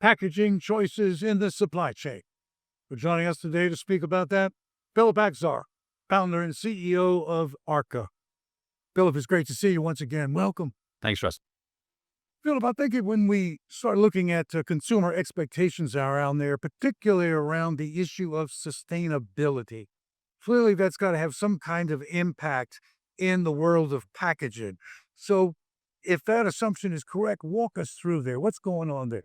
packaging choices in the supply chain. For joining us today to speak about that, Philip Akhzar, founder and CEO of Arka. Philip, it's great to see you once again. Welcome. Thanks, Russ. Philip, I think when we start looking at consumer expectations around there, particularly around the issue of sustainability, clearly that's got to have some kind of impact in the world of packaging. So, if that assumption is correct, walk us through there. What's going on there?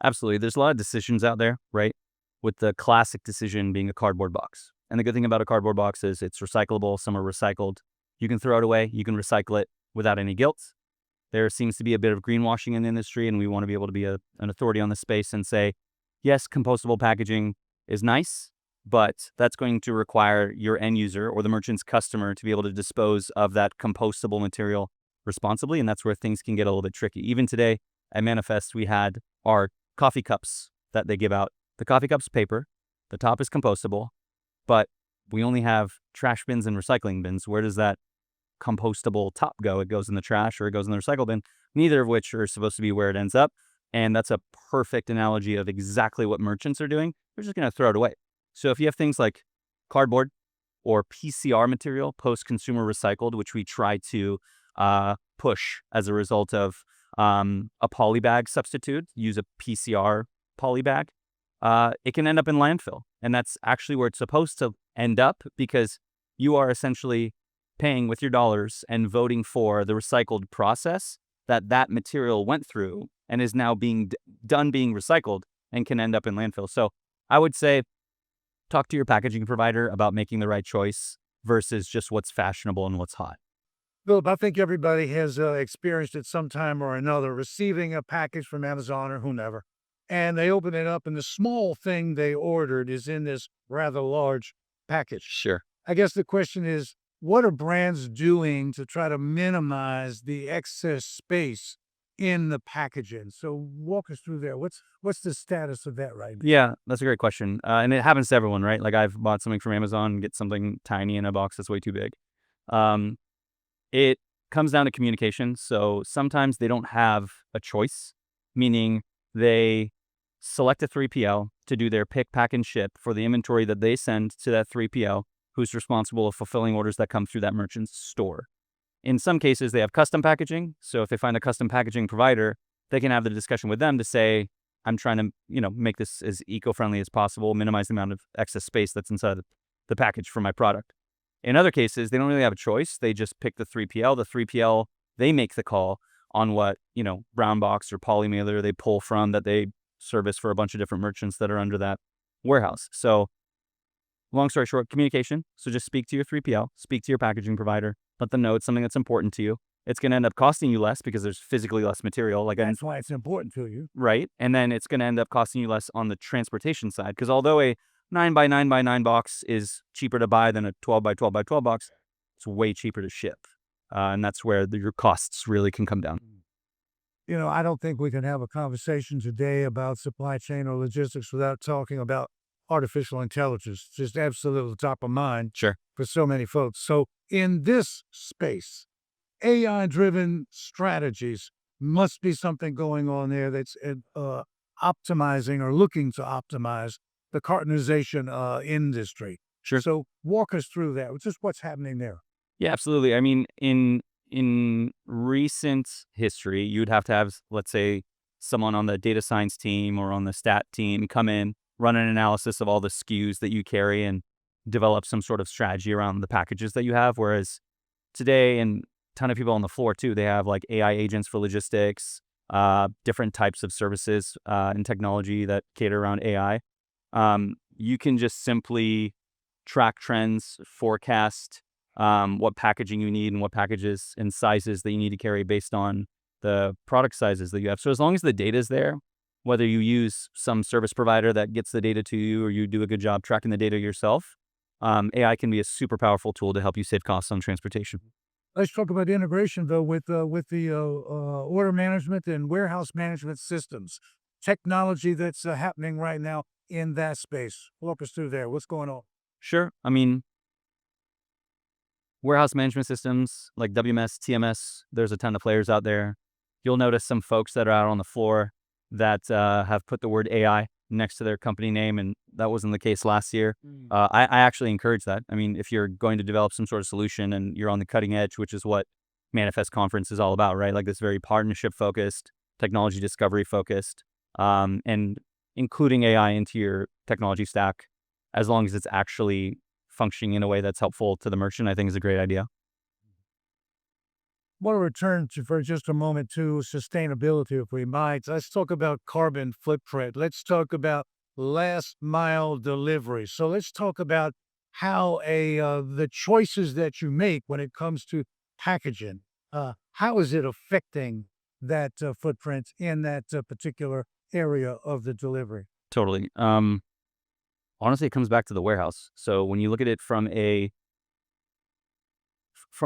Absolutely. There's a lot of decisions out there, right? With the classic decision being a cardboard box. And the good thing about a cardboard box is it's recyclable. Some are recycled. You can throw it away. You can recycle it without any guilt. There seems to be a bit of greenwashing in the industry, and we want to be able to be an authority on this space and say, yes, compostable packaging is nice, but that's going to require your end user or the merchant's customer to be able to dispose of that compostable material responsibly. And that's where things can get a little bit tricky. Even today at Manifest, we had our coffee cups that they give out. The coffee cup's paper, the top is compostable, but we only have trash bins and recycling bins. Where does that compostable top go? It goes in the trash or it goes in the recycle bin, neither of which are supposed to be where it ends up. And that's a perfect analogy of exactly what merchants are doing. They're just going to throw it away. So if you have things like cardboard or PCR material, post-consumer recycled, which we try to push as a result of a poly bag substitute, use a PCR poly bag, it can end up in landfill. And that's actually where it's supposed to end up, because you are essentially paying with your dollars and voting for the recycled process that material went through and is now being done being recycled and can end up in landfill. So I would say talk to your packaging provider about making the right choice versus just what's fashionable and what's hot. Philip, I think everybody has experienced it sometime or another, receiving a package from Amazon or whomever, and they open it up, and the small thing they ordered is in this rather large package. Sure. I guess the question is, what are brands doing to try to minimize the excess space in the packaging? So walk us through there. What's the status of that right now? Yeah, that's a great question. And it happens to everyone, right? Like I've bought something from Amazon and get something tiny in a box that's way too big. Um, it comes down to communication. So sometimes they don't have a choice, meaning they select a 3PL to do their pick, pack, and ship for the inventory that they send to that 3PL, who's responsible for fulfilling orders that come through that merchant's store. In some cases, they have custom packaging. So if they find a custom packaging provider, they can have the discussion with them to say, I'm trying to, make this as eco-friendly as possible, minimize the amount of excess space that's inside the package for my product. In other cases, they don't really have a choice. They just pick the 3PL. The 3PL, they make the call on what, brown box or poly mailer they pull from that they service for a bunch of different merchants that are under that warehouse. So long story short, communication. So just speak to your 3PL, speak to your packaging provider, let them know it's something that's important to you. It's going to end up costing you less because there's physically less material. That's why it's important to you. Right. And then it's going to end up costing you less on the transportation side, because although a 9 by 9 by 9 box is cheaper to buy than a 12 by 12 by 12 box, it's way cheaper to ship. And that's where your costs really can come down. I don't think we can have a conversation today about supply chain or logistics without talking about artificial intelligence. Just absolutely top of mind Sure. for so many folks. So in this space, AI-driven strategies must be something going on there that's optimizing or looking to optimize the cartonization industry. Sure. So walk us through that. Just what's happening there. Yeah, absolutely. I mean, in recent history, you'd have to have, let's say, someone on the data science team or on the stat team come in, run an analysis of all the SKUs that you carry and develop some sort of strategy around the packages that you have. Whereas today, and a ton of people on the floor too, they have like AI agents for logistics, different types of services and technology that cater around AI. You can just simply track trends, forecast what packaging you need and what packages and sizes that you need to carry based on the product sizes that you have. So as long as the data is there, whether you use some service provider that gets the data to you or you do a good job tracking the data yourself, AI can be a super powerful tool to help you save costs on transportation. Let's talk about integration, though, with the order management and warehouse management systems, technology that's happening right now in that space. Walk us through there. What's going on? Sure. I mean, warehouse management systems like WMS, TMS, there's a ton of players out there. You'll notice some folks that are out on the floor that have put the word AI next to their company name, and that wasn't the case last year. I actually encourage that. I mean, if you're going to develop some sort of solution and you're on the cutting edge, which is what Manifest Conference is all about, right? Like this very partnership focused, technology discovery focused, and including AI into your technology stack, as long as it's actually functioning in a way that's helpful to the merchant, I think is a great idea. Want to return to for just a moment to sustainability, if we might. Let's talk about carbon footprint. Let's talk about last mile delivery. So let's talk about how the choices that you make when it comes to packaging. How is it affecting that footprint in that particular area of the delivery? Totally. Honestly, it comes back to the warehouse. So when you look at it from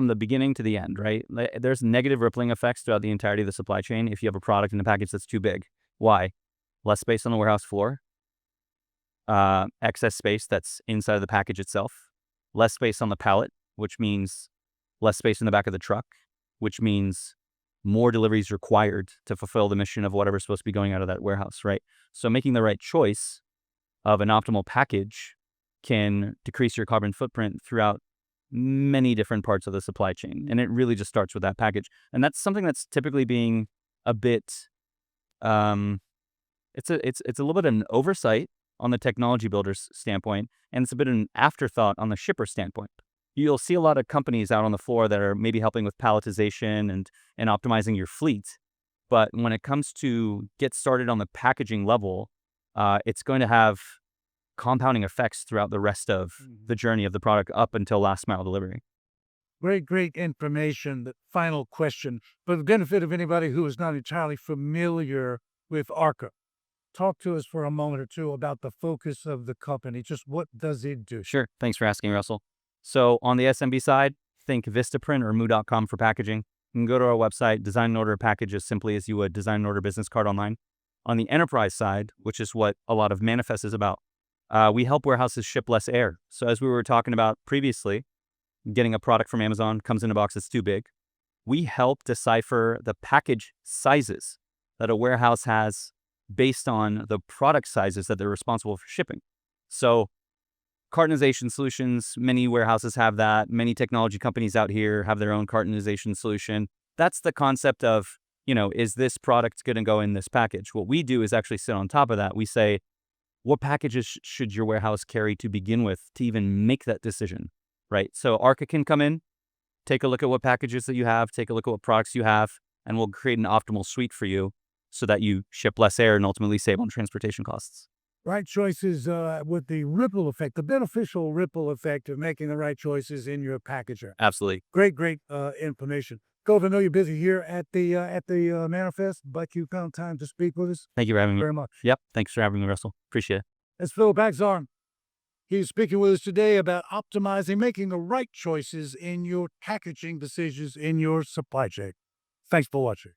the beginning to the end, right? There's negative rippling effects throughout the entirety of the supply chain if you have a product in a package that's too big. Why? Less space on the warehouse floor, excess space that's inside of the package itself, less space on the pallet, which means less space in the back of the truck, which means more deliveries required to fulfill the mission of whatever's supposed to be going out of that warehouse, right? So making the right choice of an optimal package can decrease your carbon footprint throughout many different parts of the supply chain. And it really just starts with that package. And that's something that's typically being a bit, it's a little bit of an oversight on the technology builder's standpoint, and it's a bit of an afterthought on the shipper standpoint. You'll see a lot of companies out on the floor that are maybe helping with palletization and optimizing your fleet. But when it comes to get started on the packaging level, it's going to have compounding effects throughout the rest of the journey of the product up until last mile delivery. Great information. The final question, for the benefit of anybody who is not entirely familiar with Arca, talk to us for a moment or two about the focus of the company. Just what does it do? Sure. Thanks for asking, Russell. So on the SMB side, think Vistaprint or Moo.com for packaging. You can go to our website, design and order a package as simply as you would design and order a business card online. On the enterprise side, which is what a lot of Manifest is about, we help warehouses ship less air. So as we were talking about previously, getting a product from Amazon comes in a box that's too big. We help decipher the package sizes that a warehouse has based on the product sizes that they're responsible for shipping. So cartonization solutions, many warehouses have that. Many technology companies out here have their own cartonization solution. That's the concept of, is this product going to go in this package? What we do is actually sit on top of that. We say, what packages should your warehouse carry to begin with to even make that decision, right? So Arca can come in, take a look at what packages that you have, take a look at what products you have, and we'll create an optimal suite for you so that you ship less air and ultimately save on transportation costs. Right choices with the ripple effect, the beneficial ripple effect of making the right choices in your packager. Absolutely. Great information. Cove, I know you're busy here at the Manifest, but you found time to speak with us. Thank you for having me. Very much. Yep. Thanks for having me, Russell. Appreciate it. That's Philip Akhzar. He's speaking with us today about optimizing, making the right choices in your packaging decisions in your supply chain. Thanks for watching.